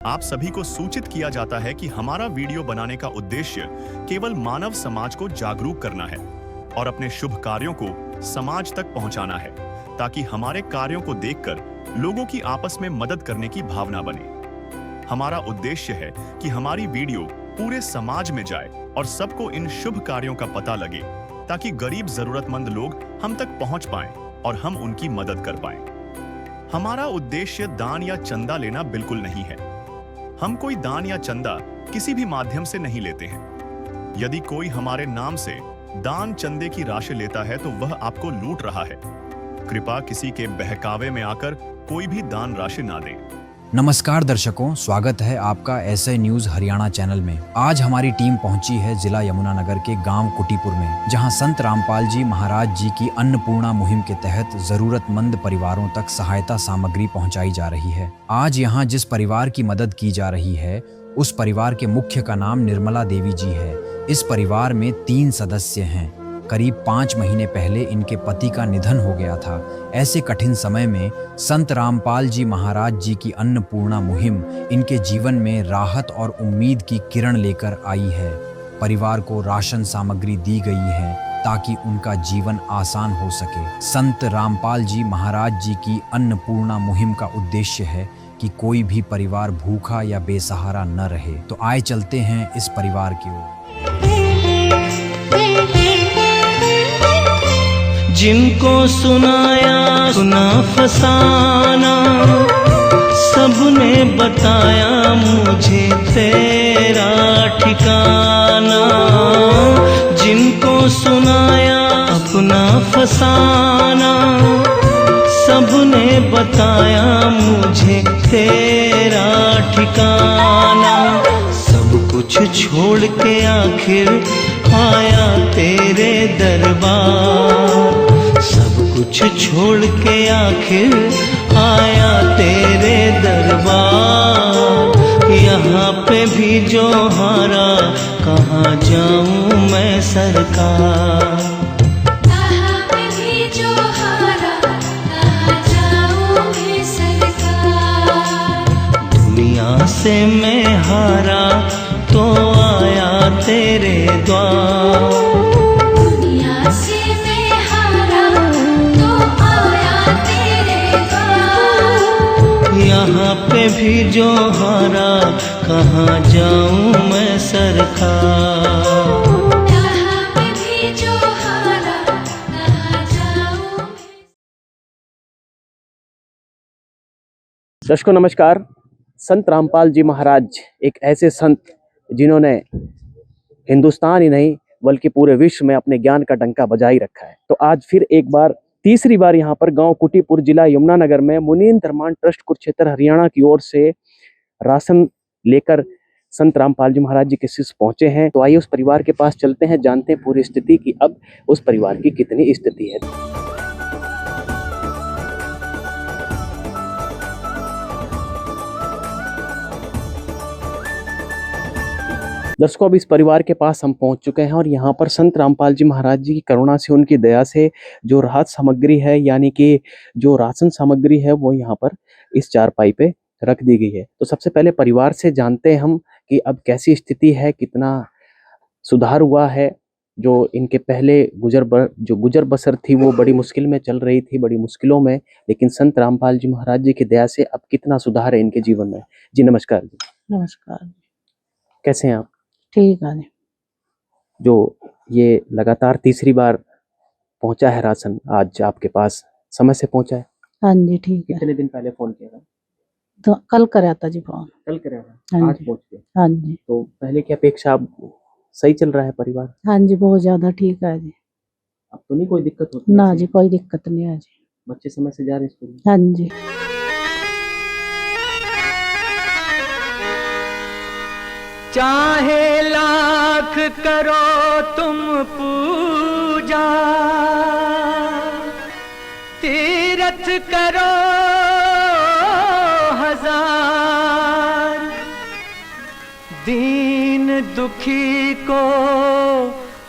आप सभी को सूचित किया जाता है कि हमारा वीडियो बनाने का उद्देश्य केवल मानव समाज को जागरूक करना है और अपने शुभ कार्यों को समाज तक पहुंचाना है, ताकि हमारे कार्यों को देखकर लोगों की आपस में मदद करने की भावना बने। हमारा उद्देश्य है कि हमारी वीडियो पूरे समाज में जाए और सबको इन शुभ कार्यों का पता लगे, ताकि गरीब जरूरतमंद लोग हम तक पहुंच पाएं और हम उनकी मदद कर पाएं। हमारा उद्देश्य दान या चंदा लेना बिल्कुल नहीं है। हम कोई दान या चंदा किसी भी माध्यम से नहीं लेते हैं। यदि कोई हमारे नाम से दान चंदे की राशि लेता है तो वह आपको लूट रहा है। कृपया किसी के बहकावे में आकर कोई भी दान राशि ना दें। नमस्कार दर्शकों, स्वागत है आपका एसआई न्यूज हरियाणा चैनल में। आज हमारी टीम पहुंची है जिला यमुनानगर के गांव कुटीपुर में, जहां संत रामपाल जी महाराज जी की अन्नपूर्णा मुहिम के तहत जरूरतमंद परिवारों तक सहायता सामग्री पहुंचाई जा रही है। आज यहां जिस परिवार की मदद की जा रही है, उस परिवार के मुख्य का नाम निर्मला देवी जी है। इस परिवार में 3 सदस्य हैं। करीब 5 महीने पहले इनके पति का निधन हो गया था। ऐसे कठिन समय में संत रामपाल जी महाराज जी की अन्नपूर्णा मुहिम इनके जीवन में राहत और उम्मीद की किरण लेकर आई है। परिवार को राशन सामग्री दी गई है ताकि उनका जीवन आसान हो सके। संत रामपाल जी महाराज जी की अन्नपूर्णा मुहिम का उद्देश्य है कि कोई भी परिवार भूखा या बेसहारा न रहे। तो आए चलते हैं इस परिवार की ओर। जिनको सुनाया सुना फसाना, सबने बताया मुझे तेरा ठिकाना। जिनको सुनाया अपना फसाना, सबने बताया मुझे तेरा ठिकाना। सब कुछ छोड़ के आखिर आया तेरे दरबार। सब कुछ छोड़ के आखिर आया तेरे दरबार। यहाँ पे भी जो हारा, कहाँ जाऊँ मैं सरकार। यहाँ पे भी जो हारा, कहाँ जाऊँ मैं सरकार। दुनिया से मैं हारा तो आया तेरे द्वार। दुनिया से मैं हारा तो आया तेरे द्वार। यहाँ पे भी जो हारा, कहाँ जाऊँ मैं सरकार। यहाँ पे भी जो हारा, कहाँ जाऊँ मैं। दर्शकों नमस्कार। संत रामपाल जी महाराज एक ऐसे संत जिन्होंने हिंदुस्तान ही नहीं बल्कि पूरे विश्व में अपने ज्ञान का डंका बजाई रखा है। तो आज फिर एक बार, तीसरी बार यहाँ पर गांव कुटीपुर, जिला यमुनानगर में मुनीन धर्मान ट्रस्ट कुरुक्षेत्र हरियाणा की ओर से राशन लेकर संत रामपाल जी महाराज जी के शिष्य पहुंचे हैं। तो आइए उस परिवार के पास चलते हैं, जानते हैं पूरी स्थिति कि अब उस परिवार की कितनी स्थिति है। दर्शकों, अब इस परिवार के पास हम पहुंच चुके हैं और यहाँ पर संत रामपाल जी महाराज जी की करुणा से, उनकी दया से जो राहत सामग्री है, यानी कि जो राशन सामग्री है, वो यहाँ पर इस चारपाई पे रख दी गई है। तो सबसे पहले परिवार से जानते हैं हम कि अब कैसी स्थिति है, कितना सुधार हुआ है। जो इनके पहले गुजर बसर थी वो बड़ी मुश्किल में चल रही थी, बड़ी मुश्किलों में, लेकिन संत रामपाल जी महाराज जी की दया से अब कितना सुधार है इनके जीवन में। जी नमस्कार जी। नमस्कार। कैसे हैं आप? ठीक है। जो ये लगातार तीसरी बार पहुंचा है राशन आज आपके पास, समय से पहुंचा है? हाँ जी ठीक है। कितने दिन पहले फोन किया था? तो कल कराया था जी फोन। कल कराया था, हाँ आज जी। पहुंच गए। हाँ जी। तो पहले की अपेक्षा अब सही चल रहा है परिवार? हाँ जी, बहुत ज्यादा ठीक है जी। अब तो नहीं कोई दिक्कत होती? ना जी, कोई दिक्कत नहीं है जी। बच्चे समय से जा रहे हैं स्कूल? हाँ जी। चाहे लाख करो तुम पूजा, तीरथ करो हजार, दीन दुखी को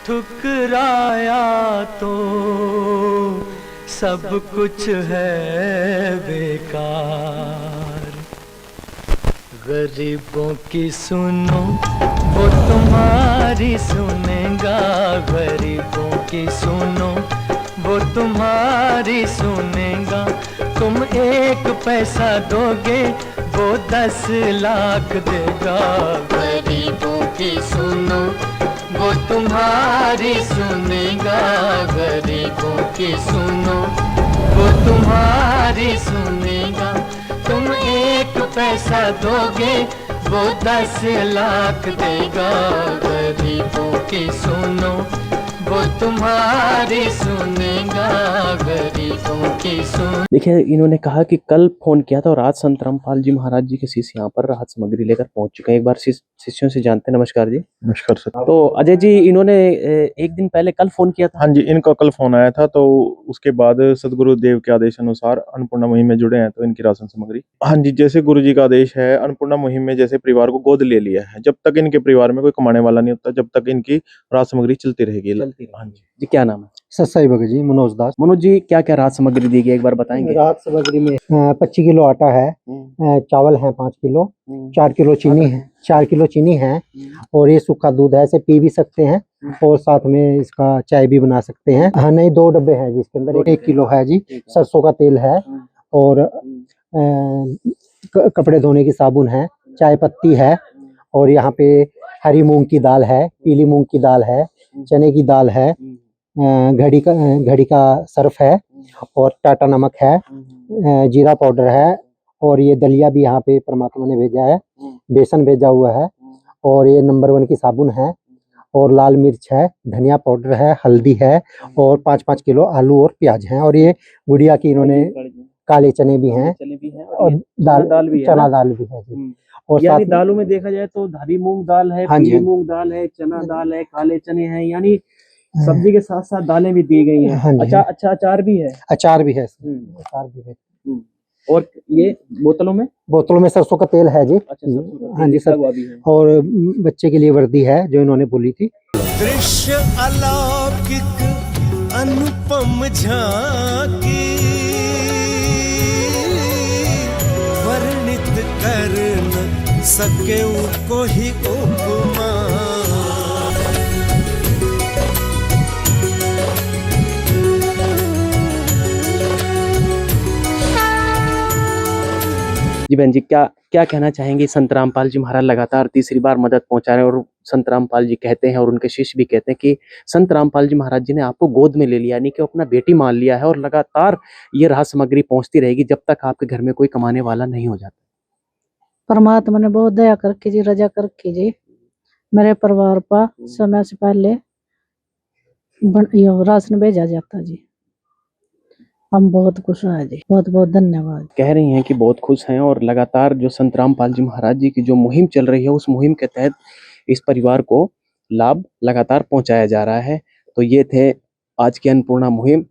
ठुकराया तो सब कुछ है बेकार। गरीबों की सुनो वो तुम्हारी सुनेगा, गरीबों की सुनो वो तुम्हारी सुनेगा। तुम 1 पैसा दोगे वो 10 लाख देगा। गरीबों की सुनो वो तुम्हारी सुनेगा, गरीबों की सुनो वो तुम्हारी सुनेगा। तुम 1 पैसा दोगे वो 10 लाख देगा। गरीबों की सुनो वो तुम्हारी सुनेगा, गरीबों की सुन। देखिए, इन्होंने कहा कि कल फोन किया था और आज संत रामपाल जी महाराज जी के शिष्य यहाँ पर राहत सामग्री लेकर पहुंच चुके हैं। एक बार शिष्यों से जानते हैं। नमस्कार जी। नमस्कार सर। तो अजय जी, इन्होंने एक दिन पहले कल फोन किया था। हाँ जी, इनका कल फोन आया था, तो उसके बाद सदगुरु देव के आदेश अनुसार अन्नपूर्णा मुहिम में जुड़े हैं, तो इनकी राशन सामग्री। हाँ जी, जैसे गुरु जी का आदेश है, अन्नपूर्णा मुहिम में जैसे परिवार को गोद ले लिया है, जब तक इनके परिवार में कोई कमाने वाला नहीं होता, जब तक इनकी राशन सामग्री चलती रहेगी। हाँ जी। क्या नाम है? सत्साई भगत जी, मनोज दास। मनोज जी, क्या क्या राहत सामग्री दी गई, एक बार बताएंगे? राहत सामग्री में 25 किलो आटा है, चावल है 5 किलो, 4 किलो चीनी है, 4 किलो चीनी है, और ये सूखा दूध है, इसे पी भी सकते हैं और साथ में इसका चाय भी बना सकते हैं। हाँ नहीं, 2 डब्बे हैं जिसके अंदर 1 किलो है जी, सरसों का तेल है, और कपड़े धोने की साबुन है, चाय पत्ती है, और यहाँ पे हरी मूंग की दाल है, पीली मूंग की दाल है, चने की दाल है, घड़ी का सर्फ है, और टाटा नमक है, जीरा पाउडर है, और ये दलिया भी यहाँ पे परमात्मा ने भेजा है, बेसन भेजा हुआ है, और ये नंबर 1 की साबुन है, और लाल मिर्च है, धनिया पाउडर है, हल्दी है, और 5-5 किलो आलू और प्याज हैं, और ये गुड़िया की इन्होंने काले चने भी हैं, और दाल भी है, चना दाल भी है जी। और यानी दालों में देखा जाए तो हरी मूंग दाल है, हाँ जी, पीली मूंग दाल है, चना दाल है, काले चने हैं, यानी सब्जी के साथ साथ दालें भी दी गई हैं। हाँ जी। अच्छा, अचार भी है। अचार भी है, अचार भी है। और ये बोतलों में सरसों का तेल है जी। अच्छा, सरसों का हाँ जी तेल सर। हुआ भी है। और बच्चे के लिए वर्दी है जो इन्होंने बोली थी। दृश्य अलौकिक अनुपम झांकी, वर्णित कर न सके कोई उपमा। जी बहन जी, क्या कहना चाहेंगे? संत रामपाल जी महाराज लगातार तीसरी बार मदद पहुंचा रहे हैं, और संत रामपाल जी कहते हैं और उनके शिष्य भी कहते हैं कि संत रामपाल जी महाराज जी ने आपको गोद में ले लिया, यानी कि अपना बेटी मान लिया है, और लगातार ये राहत सामग्री पहुंचती रहेगी जब तक आपके घर में कोई कमाने वाला नहीं हो जाता। परमात्मा ने बहुत दया करके जी, रजा करके जी मेरे परिवार पर समय से पहले राशन भेजा जाता जी। हम बहुत खुश हैं जी, बहुत बहुत धन्यवाद। कह रही हैं कि बहुत खुश हैं, और लगातार जो संत रामपाल जी महाराज जी की जो मुहिम चल रही है, उस मुहिम के तहत इस परिवार को लाभ लगातार पहुंचाया जा रहा है। तो ये थे आज की अन्नपूर्णा मुहिम,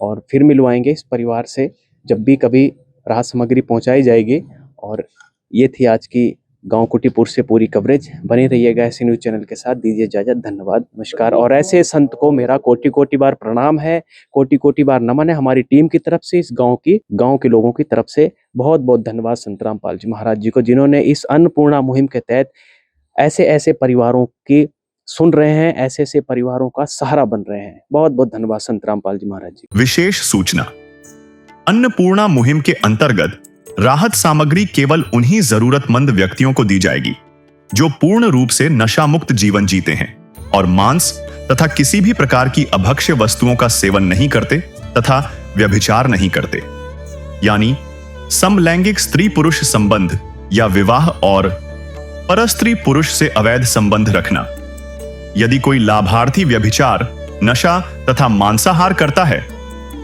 और फिर मिलवाएंगे इस परिवार से जब भी कभी राहत सामग्री पहुंचाई जाएगी। और ये थी आज की गांव कुटीपुर से पूरी कवरेज। बने रहिएगा ऐसे न्यूज चैनल के साथ। दीजिए इजाजत, धन्यवाद, नमस्कार। और ऐसे संत को मेरा कोटि कोटि बार प्रणाम है, कोटि कोटि बार नमन है। हमारी टीम की तरफ से, इस गांव के लोगों की तरफ से बहुत बहुत धन्यवाद संत रामपाल जी महाराज जी को, जिन्होंने इस अन्नपूर्णा मुहिम के तहत ऐसे ऐसे परिवारों की सुन रहे हैं, ऐसे ऐसे परिवारों का सहारा बन रहे हैं। बहुत बहुत धन्यवाद संत रामपाल जी महाराज जी। विशेष सूचना, अन्नपूर्णा मुहिम के अंतर्गत राहत सामग्री केवल उन्हीं जरूरतमंद व्यक्तियों को दी जाएगी जो पूर्ण रूप से नशा मुक्त जीवन जीते हैं और मांस तथा किसी भी प्रकार की अभक्ष्य वस्तुओं का सेवन नहीं करते तथा व्यभिचार नहीं करते, यानी समलैंगिक स्त्री पुरुष संबंध या विवाह और परस्त्री पुरुष से अवैध संबंध रखना। यदि कोई लाभार्थी व्यभिचार, नशा तथा मांसाहार करता है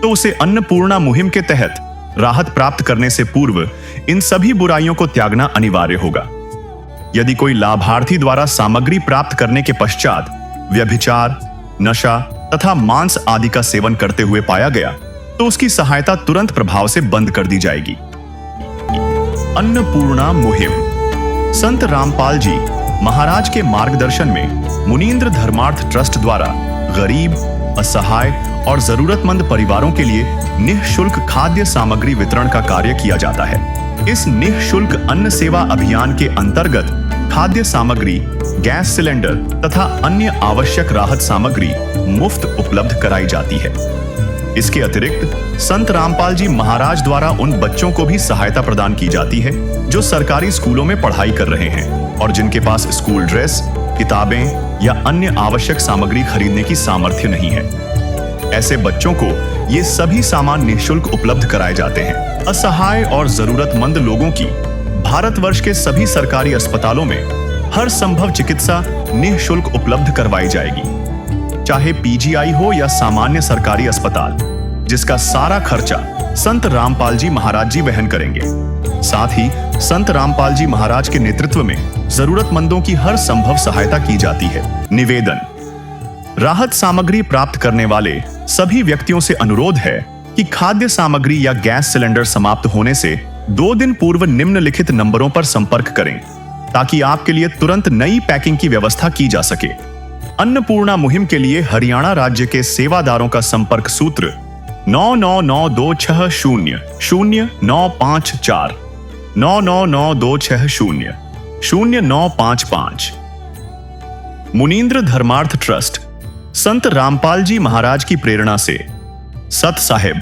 तो उसे अन्नपूर्णा मुहिम के तहत राहत प्राप्त करने से पूर्व इन सभी बुराइयों को त्यागना अनिवार्य होगा। यदि कोई लाभार्थी द्वारा सामग्री प्राप्त करने के पश्चात व्यभिचार, नशा तथा मांस आदि का सेवन करते हुए पाया गया तो उसकी सहायता तुरंत प्रभाव से बंद कर दी जाएगी। अन्नपूर्णा मुहिम संत रामपाल जी महाराज के मार्गदर्शन में मुनींद्र धर्मार्थ ट्रस्ट द्वारा गरीब, असहाय और जरूरतमंद परिवारों के लिए निःशुल्क खाद्य सामग्री वितरण का कार्य किया जाता है। इस निःशुल्क अन्न सेवा अभियान के अंतर्गत खाद्य सामग्री, गैस सिलेंडर तथा अन्य आवश्यक राहत सामग्री मुफ्त उपलब्ध कराई जाती है। इसके अतिरिक्त संत रामपाल जी महाराज द्वारा उन बच्चों को भी सहायता प्रदान की जाती है जो सरकारी स्कूलों में पढ़ाई कर रहे हैं और जिनके पास स्कूल ड्रेस, किताबें या अन्य आवश्यक सामग्री खरीदने की सामर्थ्य नहीं है। ऐसे बच्चों को ये सभी सामान निःशुल्क उपलब्ध कराए जाते हैं। असहाय और जरूरतमंद लोगों की भारतवर्ष के सभी सरकारी अस्पतालों में हर संभव चिकित्सा निःशुल्क उपलब्ध करवाई जाएगी, चाहे पीजीआई हो या सामान्य सरकारी अस्पताल, जिसका सारा खर्चा संत रामपाल जी महाराज जी वहन करेंगे। साथ ही संत रामपाल जी महाराज के नेतृत्व में जरूरतमंदों की हर संभव सहायता की जाती है। निवेदन: राहत सामग्री प्राप्त करने वाले सभी व्यक्तियों से अनुरोध है कि खाद्य सामग्री या गैस सिलेंडर समाप्त होने से 2 दिन पूर्व निम्नलिखित नंबरों पर संपर्क करें ताकि आपके लिए तुरंत नई पैकिंग की व्यवस्था की जा सके। अन्नपूर्णा मुहिम के लिए हरियाणा राज्य के सेवादारों का संपर्क सूत्र 9992600954 9992600955। मुनींद्र धर्मार्थ ट्रस्ट संत रामपाल जी महाराज की प्रेरणा से सत साहिब